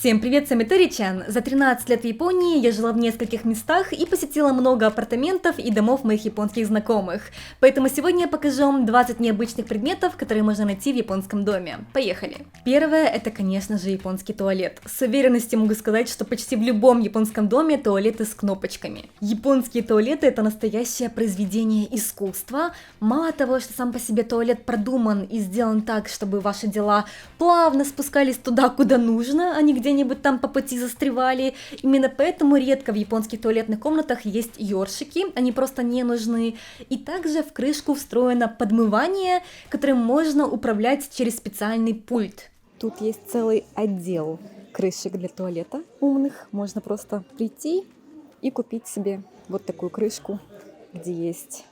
Всем привет, с вами Тори-чан. За 13 лет в Японии я жила в нескольких местах и посетила много апартаментов и домов моих японских знакомых. Поэтому сегодня я покажу вам 20 необычных предметов, которые можно найти в японском доме. Поехали! Первое — это, конечно же, японский туалет. С уверенностью могу сказать, что почти в любом японском доме туалеты с кнопочками. Японские туалеты — это настоящее произведение искусства. Мало того, что сам по себе туалет продуман и сделан так, чтобы ваши дела плавно спускались туда, куда нужно, а не где-нибудь там по пути застревали. Именно поэтому редко в японских туалетных комнатах есть ёршики, они просто не нужны. И также в крышку встроено подмывание, которым можно управлять через специальный пульт. Тут есть целый отдел крышек для туалета умных. Можно просто прийти и купить себе вот такую крышку, где есть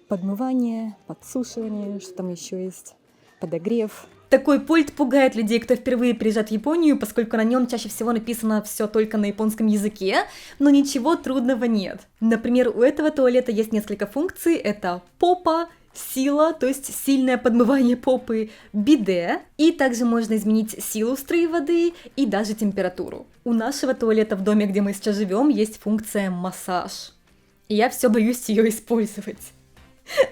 подмывание, подсушивание, что там еще есть, подогрев. Такой пульт пугает людей, кто впервые приезжает в Японию, поскольку на нем чаще всего написано все только на японском языке, но ничего трудного нет. Например, у этого туалета есть несколько функций. Это попа, сила, то есть сильное подмывание попы, биде, и также можно изменить силу струи воды и даже температуру. У нашего туалета в доме, где мы сейчас живем, есть функция массаж. И я все боюсь ее использовать.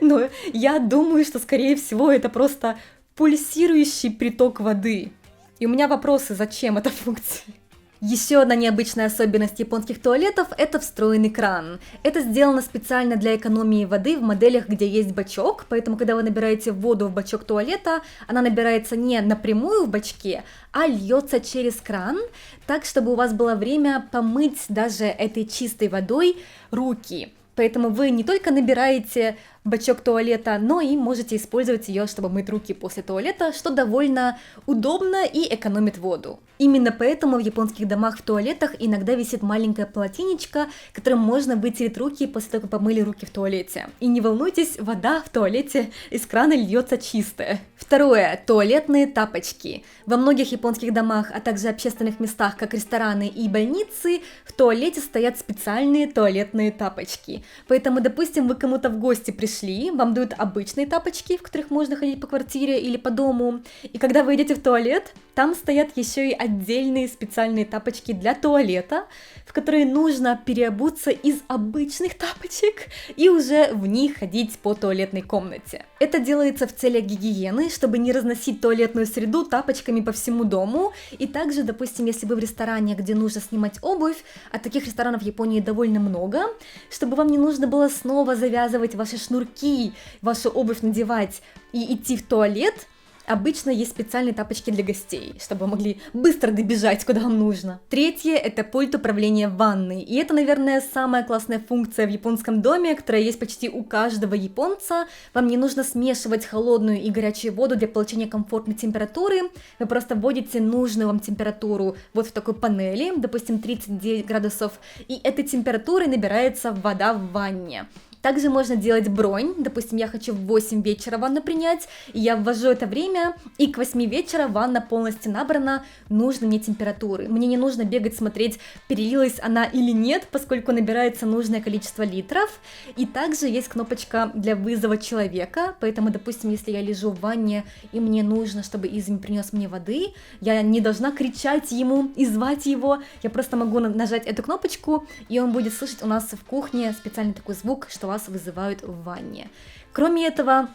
Но я думаю, что, скорее всего, это просто пульсирующий приток воды. И у меня вопросы, зачем эта функция? Еще одна необычная особенность японских туалетов – это встроенный кран. Это сделано специально для экономии воды в моделях, где есть бачок, поэтому когда вы набираете воду в бачок туалета, она набирается не напрямую в бачке, а льется через кран, так, чтобы у вас было время помыть даже этой чистой водой руки. Поэтому вы не только набираете бачок туалета, но и можете использовать ее, чтобы мыть руки после туалета, что довольно удобно и экономит воду. Именно поэтому в японских домах в туалетах иногда висит маленькое полотенечко, которым можно вытереть руки после того, как помыли руки в туалете. И не волнуйтесь, вода в туалете из крана льется чистая. Второе. Туалетные тапочки. Во многих японских домах, а также общественных местах, как рестораны и больницы, в туалете стоят специальные туалетные тапочки. Поэтому, допустим, вы кому-то в гости пришли, вам дают обычные тапочки, в которых можно ходить по квартире или по дому, и когда вы идете в туалет, там стоят еще и отдельные специальные тапочки для туалета, в которые нужно переобуться из обычных тапочек и уже в них ходить по туалетной комнате. Это делается в целях гигиены, чтобы не разносить туалетную среду тапочками по всему дому. И также, допустим, если вы в ресторане, где нужно снимать обувь, а таких ресторанов в Японии довольно много, чтобы вам не нужно было снова завязывать ваши шнурки, вашу обувь надевать и идти в туалет, обычно есть специальные тапочки для гостей, чтобы вы могли быстро добежать, куда вам нужно. Третье — это пульт управления ванной. И это, наверное, самая классная функция в японском доме, которая есть почти у каждого японца. Вам не нужно смешивать холодную и горячую воду для получения комфортной температуры. Вы просто вводите нужную вам температуру вот в такой панели, допустим, 39 градусов, и этой температурой набирается вода в ванне. Также можно делать бронь, допустим, я хочу в 8 вечера ванну принять, и я ввожу это время, и к 8 вечера ванна полностью набрана нужной мне температуры. Мне не нужно бегать смотреть, перелилась она или нет, поскольку набирается нужное количество литров. И также есть кнопочка для вызова человека, поэтому, допустим, если я лежу в ванне, и мне нужно, чтобы Изми принес мне воды, я не должна кричать ему и звать его, я просто могу нажать эту кнопочку, и он будет слышать у нас в кухне специальный такой звук, что вас вызывают в ванне. Кроме этого,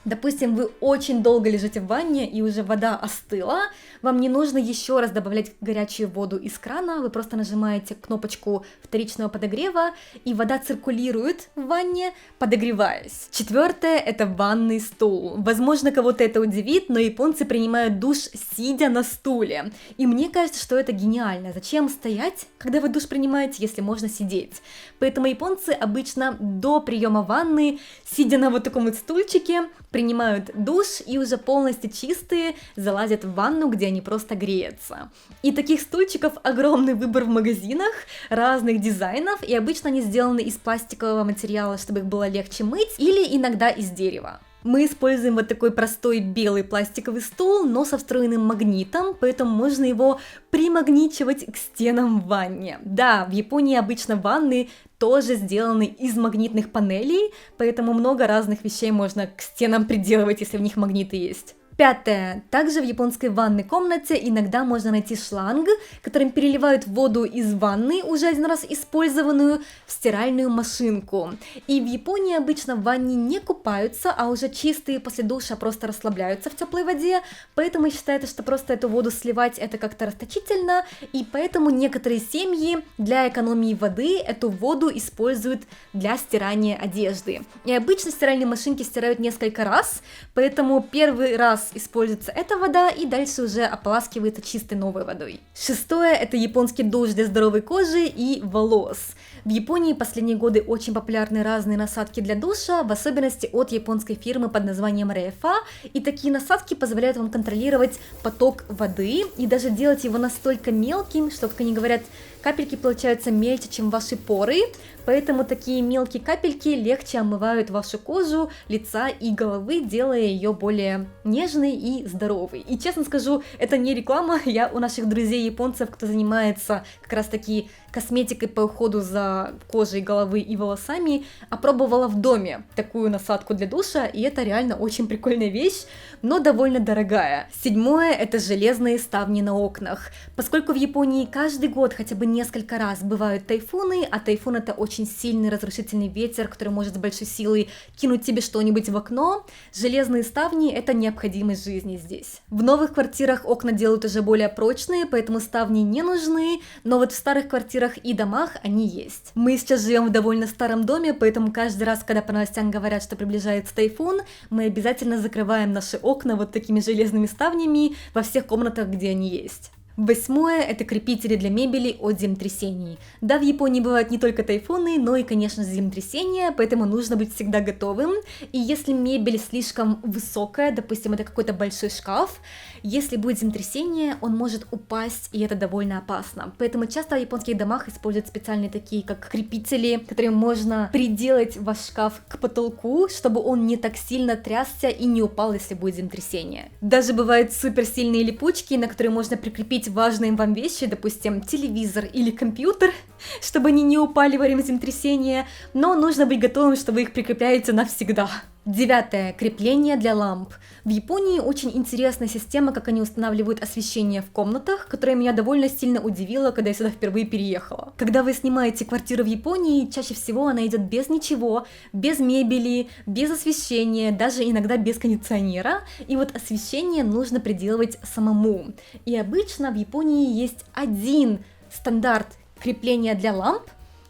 допустим, вы очень долго лежите в ванне и уже вода остыла, вам не нужно еще раз добавлять горячую воду из крана, вы просто нажимаете кнопочку вторичного подогрева, и вода циркулирует в ванне, подогреваясь. Четвертое — это ванный стул. Возможно, кого-то это удивит, но японцы принимают душ сидя на стуле. И мне кажется, что это гениально. Зачем стоять, когда вы душ принимаете, если можно сидеть? Поэтому японцы обычно до приема ванны, сидя на вот таком вот стульчике, принимают душ и уже полностью чистые залазят в ванну, где они просто греются. И таких стульчиков огромный выбор в магазинах, разных дизайнов, и обычно они сделаны из пластикового материала, чтобы их было легче мыть, или иногда из дерева. Мы используем вот такой простой белый пластиковый стул, но со встроенным магнитом, поэтому можно его примагничивать к стенам в ванне. Да, в Японии обычно ванны тоже сделаны из магнитных панелей, поэтому много разных вещей можно к стенам приделывать, если в них магниты есть. Пятое. Также в японской ванной комнате иногда можно найти шланг, которым переливают воду из ванны, уже один раз использованную, в стиральную машинку. И в Японии обычно в ванне не купаются, а уже чистые после душа просто расслабляются в теплой воде, поэтому считается, что просто эту воду сливать это как-то расточительно, и поэтому некоторые семьи для экономии воды эту воду используют для стирания одежды. И обычно стиральные машинки стирают несколько раз, поэтому первый раз используется эта вода и дальше уже ополаскивается чистой новой водой. Шестое — это японский душ для здоровой кожи и волос. В Японии последние годы очень популярны разные насадки для душа, в особенности от японской фирмы под названием Рефа, и такие насадки позволяют вам контролировать поток воды и даже делать его настолько мелким, что, как они говорят, капельки получаются мельче, чем ваши поры, поэтому такие мелкие капельки легче омывают вашу кожу, лица и головы, делая ее более нежной и здоровой. И честно скажу, это не реклама, я у наших друзей японцев, кто занимается как раз таки косметикой по уходу за кожей головы и волосами, опробовала в доме такую насадку для душа, и это реально очень прикольная вещь, но довольно дорогая. Седьмое — это железные ставни на окнах. Поскольку в Японии каждый год хотя бы несколько раз бывают тайфуны, а тайфун — это очень сильный разрушительный ветер, который может с большой силой кинуть тебе что-нибудь в окно, железные ставни — это необходимость жизни здесь. В новых квартирах окна делают уже более прочные, поэтому ставни не нужны, но вот в старых квартирах и домах они есть. Мы сейчас живем в довольно старом доме, поэтому каждый раз, когда по новостям говорят, что приближается тайфун, мы обязательно закрываем наши окна вот такими железными ставнями во всех комнатах, где они есть. Восьмое — это крепители для мебели от землетрясений. Да, в Японии бывают не только тайфуны, но и, конечно, землетрясения, поэтому нужно быть всегда готовым. И если мебель слишком высокая, допустим, это какой-то большой шкаф, если будет землетрясение, он может упасть, и это довольно опасно. Поэтому часто в японских домах используют специальные такие, как крепители, которые можно приделать ваш шкаф к потолку, чтобы он не так сильно трясся и не упал, если будет землетрясение. Даже бывают суперсильные липучки, на которые можно прикрепить важные вам вещи, допустим, телевизор или компьютер, чтобы они не упали во время землетрясения, но нужно быть готовым, что вы их прикрепляете навсегда. Девятое. Крепление для ламп. В Японии очень интересная система, как они устанавливают освещение в комнатах, которая меня довольно сильно удивила, когда я сюда впервые переехала. Когда вы снимаете квартиру в Японии, чаще всего она идет без ничего, без мебели, без освещения, даже иногда без кондиционера, и вот освещение нужно приделывать самому. И обычно в Японии есть один стандарт крепления для ламп,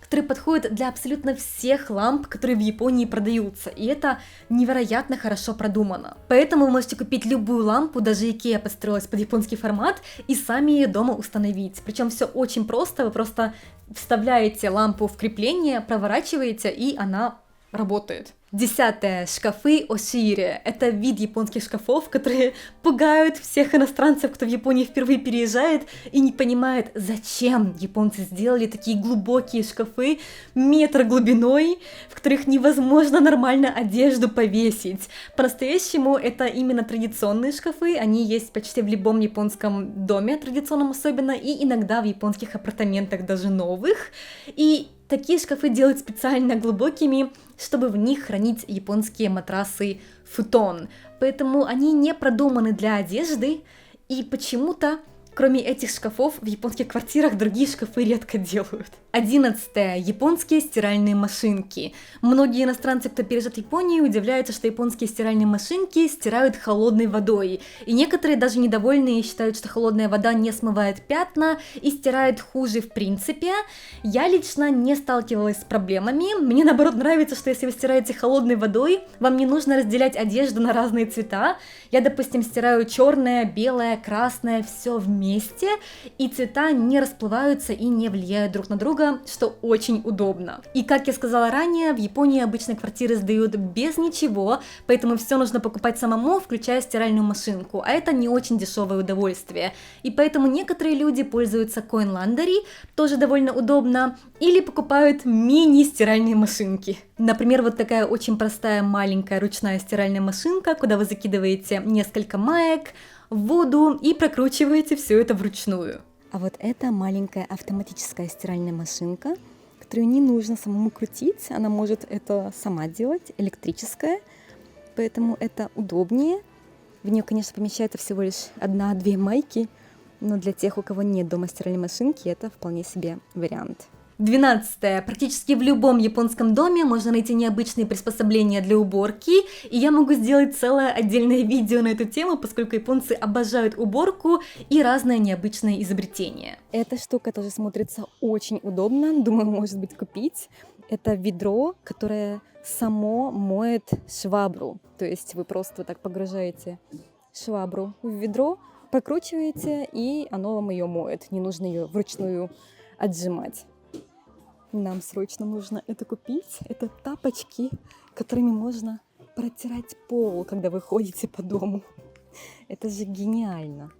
который подходит для абсолютно всех ламп, которые в Японии продаются, и это невероятно хорошо продумано. Поэтому вы можете купить любую лампу, даже IKEA подстроилась под японский формат, и сами ее дома установить. Причем все очень просто, вы просто вставляете лампу в крепление, проворачиваете, и она работает. Десятое. Шкафы Ошире. Это вид японских шкафов, которые пугают всех иностранцев, кто в Японию впервые переезжает и не понимает, зачем японцы сделали такие глубокие шкафы, метр глубиной, в которых невозможно нормально одежду повесить. По-настоящему это именно традиционные шкафы, они есть почти в любом японском доме, традиционном особенно, и иногда в японских апартаментах даже новых. И такие шкафы делают специально глубокими, чтобы в них хранить японские матрасы футон. Поэтому они не продуманы для одежды, и почему-то, кроме этих шкафов, в японских квартирах другие шкафы редко делают. 11. Японские стиральные машинки. Многие иностранцы, кто переезжает в Японию, удивляются, что японские стиральные машинки стирают холодной водой. И некоторые даже недовольные считают, что холодная вода не смывает пятна и стирает хуже в принципе. Я лично не сталкивалась с проблемами. Мне наоборот нравится, что если вы стираете холодной водой, вам не нужно разделять одежду на разные цвета. Я, допустим, стираю черное, белое, красное, все вместе, и цвета не расплываются и не влияют друг на друга, что очень удобно. И как я сказала ранее, в Японии обычно квартиры сдают без ничего, поэтому все нужно покупать самому, включая стиральную машинку, а это не очень дешевое удовольствие. И поэтому некоторые люди пользуются Coin Laundry, тоже довольно удобно, или покупают мини-стиральные машинки. Например, вот такая очень простая маленькая ручная стиральная машинка, куда вы закидываете несколько маек в воду и прокручиваете все это вручную. А вот это маленькая автоматическая стиральная машинка, которую не нужно самому крутить, она может это сама делать, электрическая, поэтому это удобнее. В нее, конечно, помещается всего лишь 1-2 майки, но для тех, у кого нет дома стиральной машинки, это вполне себе вариант. 12. Практически в любом японском доме можно найти необычные приспособления для уборки, и я могу сделать целое отдельное видео на эту тему, поскольку японцы обожают уборку и разные необычные изобретения. Эта штука тоже смотрится очень удобно, думаю, может быть, купить. Это ведро, которое само моет швабру, то есть вы просто вот так погружаете швабру в ведро, прокручиваете, и оно вам ее моет, не нужно ее вручную отжимать. Нам срочно нужно это купить. Это тапочки, которыми можно протирать пол, когда вы ходите по дому. Это же гениально.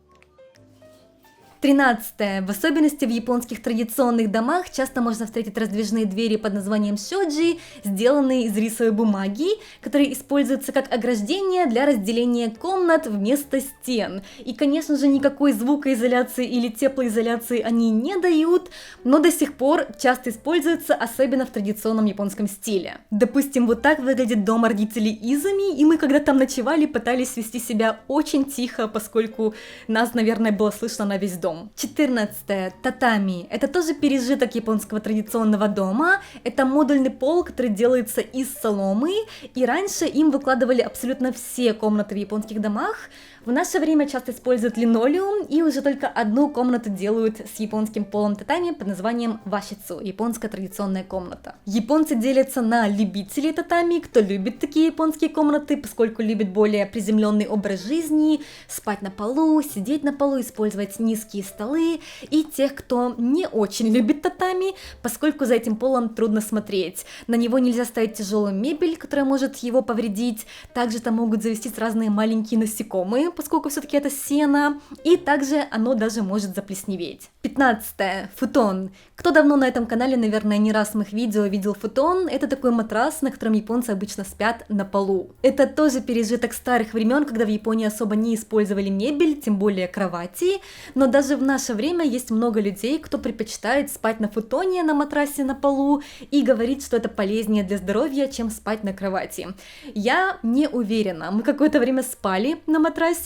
13. В особенности в японских традиционных домах часто можно встретить раздвижные двери под названием shoji, сделанные из рисовой бумаги, которые используются как ограждение для разделения комнат вместо стен. И, конечно же, никакой звукоизоляции или теплоизоляции они не дают, но до сих пор часто используются, особенно в традиционном японском стиле. Допустим, вот так выглядит дом родителей Изуми, и мы, когда там ночевали, пытались вести себя очень тихо, поскольку нас, наверное, было слышно на весь дом. 14. Татами. Это тоже пережиток японского традиционного дома. Это модульный пол, который делается из соломы, и раньше им выкладывали абсолютно все комнаты в японских домах. В наше время часто используют линолеум, и уже только одну комнату делают с японским полом татами под названием вашицу, японская традиционная комната. Японцы делятся на любителей татами, кто любит такие японские комнаты, поскольку любит более приземленный образ жизни, спать на полу, сидеть на полу, использовать низкие столы, и тех, кто не очень любит татами, поскольку за этим полом трудно смотреть. На него нельзя ставить тяжелую мебель, которая может его повредить, также там могут завестись разные маленькие насекомые, поскольку все-таки это сено, и также оно даже может заплесневеть. 15. Футон. Кто давно на этом канале, наверное, не раз в моих видео видел футон. Это такой матрас, на котором японцы обычно спят на полу. Это тоже пережиток старых времен, когда в Японии особо не использовали мебель, тем более кровати, но даже в наше время есть много людей, кто предпочитает спать на футоне, на матрасе на полу, и говорит, что это полезнее для здоровья, чем спать на кровати. Я не уверена. Мы какое-то время спали на матрасе,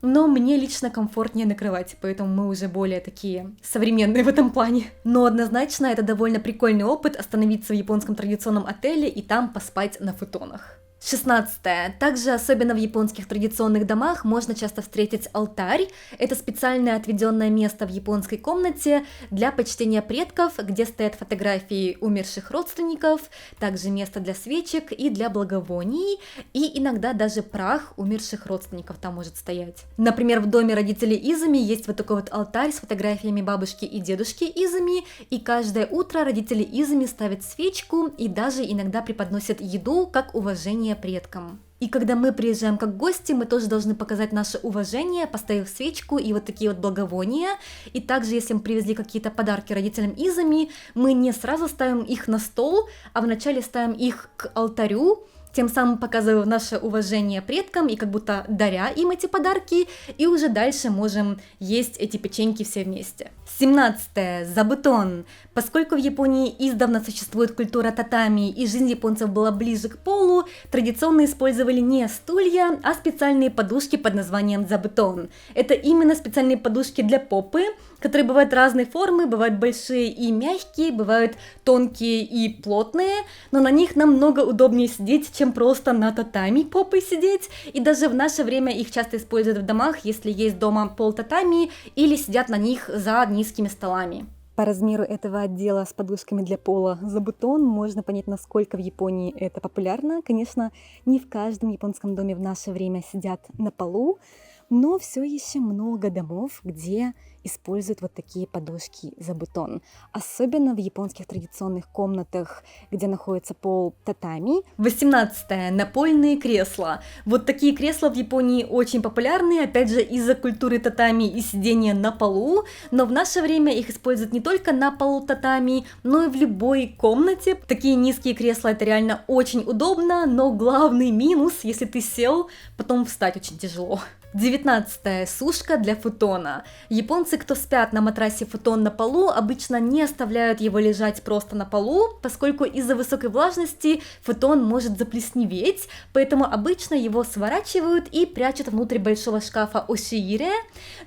но мне лично комфортнее на кровати, поэтому мы уже более такие современные в этом плане. Но однозначно это довольно прикольный опыт остановиться в японском традиционном отеле и там поспать на футонах. 16. Также, особенно в японских традиционных домах, можно часто встретить алтарь. Это специальное отведенное место в японской комнате для почтения предков, где стоят фотографии умерших родственников, также место для свечек и для благовоний, и иногда даже прах умерших родственников там может стоять. Например, в доме родителей Изуми есть вот такой вот алтарь с фотографиями бабушки и дедушки Изуми, и каждое утро родители Изуми ставят свечку и даже иногда преподносят еду как уважение предкам. И когда мы приезжаем как гости, мы тоже должны показать наше уважение, поставив свечку и вот такие вот благовония. И также, если мы привезли какие-то подарки родителям Изуми, мы не сразу ставим их на стол, а вначале ставим их к алтарю, тем самым показывая наше уважение предкам и как будто даря им эти подарки, и уже дальше можем есть эти печеньки все вместе. 17. Забутон. Поскольку в Японии издавна существует культура татами и жизнь японцев была ближе к полу, традиционно использовали не стулья, а специальные подушки под названием забутон. Это именно специальные подушки для попы, которые бывают разной формы, бывают большие и мягкие, бывают тонкие и плотные, но на них намного удобнее сидеть, чем просто на татами попой сидеть, и даже в наше время их часто используют в домах, если есть дома пол татами, или сидят на них за низкими столами. По размеру этого отдела с подушками для пола забутон можно понять, насколько в Японии это популярно. Конечно, не в каждом японском доме в наше время сидят на полу, но все еще много домов, где используют вот такие подушки забутон. Особенно в японских традиционных комнатах, где находится пол татами. 18. Напольные кресла. Вот такие кресла в Японии очень популярны, опять же, из-за культуры татами и сидения на полу, но в наше время их используют не только на полу татами, но и в любой комнате. Такие низкие кресла — это реально очень удобно, но главный минус, если ты сел, потом встать очень тяжело. 19. Сушка для футона. Японцы, кто спят на матрасе футон на полу, обычно не оставляют его лежать просто на полу, поскольку из-за высокой влажности футон может заплесневеть, поэтому обычно его сворачивают и прячут внутрь большого шкафа ошиире,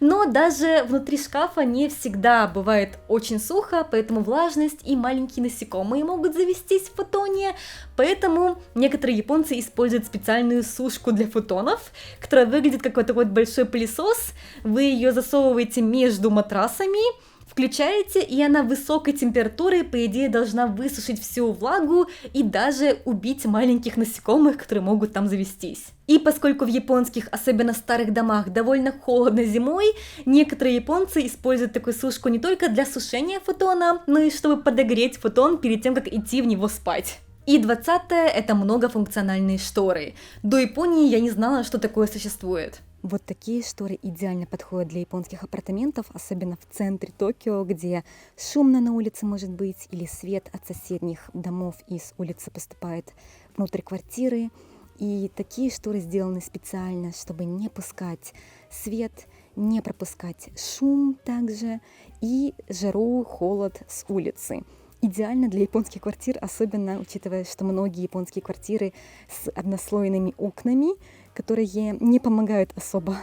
но даже внутри шкафа не всегда бывает очень сухо, поэтому влажность и маленькие насекомые могут завестись в футоне, поэтому некоторые японцы используют специальную сушку для футонов, которая выглядит как вот такой вот большой пылесос, вы ее засовываете между матрасами, включаете, и она высокой температурой, по идее, должна высушить всю влагу и даже убить маленьких насекомых, которые могут там завестись. И поскольку в японских, особенно старых домах, довольно холодно зимой, некоторые японцы используют такую сушку не только для сушения футона, но и чтобы подогреть футон перед тем, как идти в него спать. И 20. Это многофункциональные шторы. До Японии я не знала, что такое существует. Вот такие шторы идеально подходят для японских апартаментов, особенно в центре Токио, где шумно на улице может быть, или свет от соседних домов и с улицы поступает внутрь квартиры. И такие шторы сделаны специально, чтобы не пускать свет, не пропускать шум также и жару, холод с улицы. Идеально для японских квартир, особенно учитывая, что многие японские квартиры с однослойными окнами, которые не помогают особо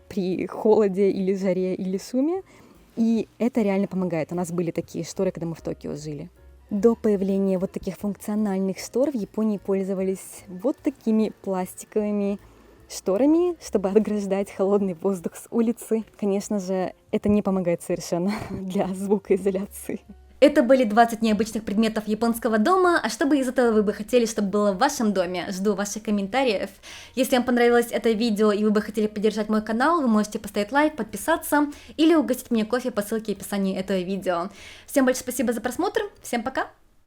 при холоде или жаре или шуме. И это реально помогает. У нас были такие шторы, когда мы в Токио жили. До появления вот таких функциональных штор в Японии пользовались вот такими пластиковыми шторами, чтобы отграждать холодный воздух с улицы. Конечно же, это не помогает совершенно для звукоизоляции. Это были 20 необычных предметов японского дома, а что бы из этого вы бы хотели, чтобы было в вашем доме? Жду ваших комментариев. Если вам понравилось это видео и вы бы хотели поддержать мой канал, вы можете поставить лайк, подписаться или угостить меня кофе по ссылке в описании этого видео. Всем большое спасибо за просмотр, всем пока!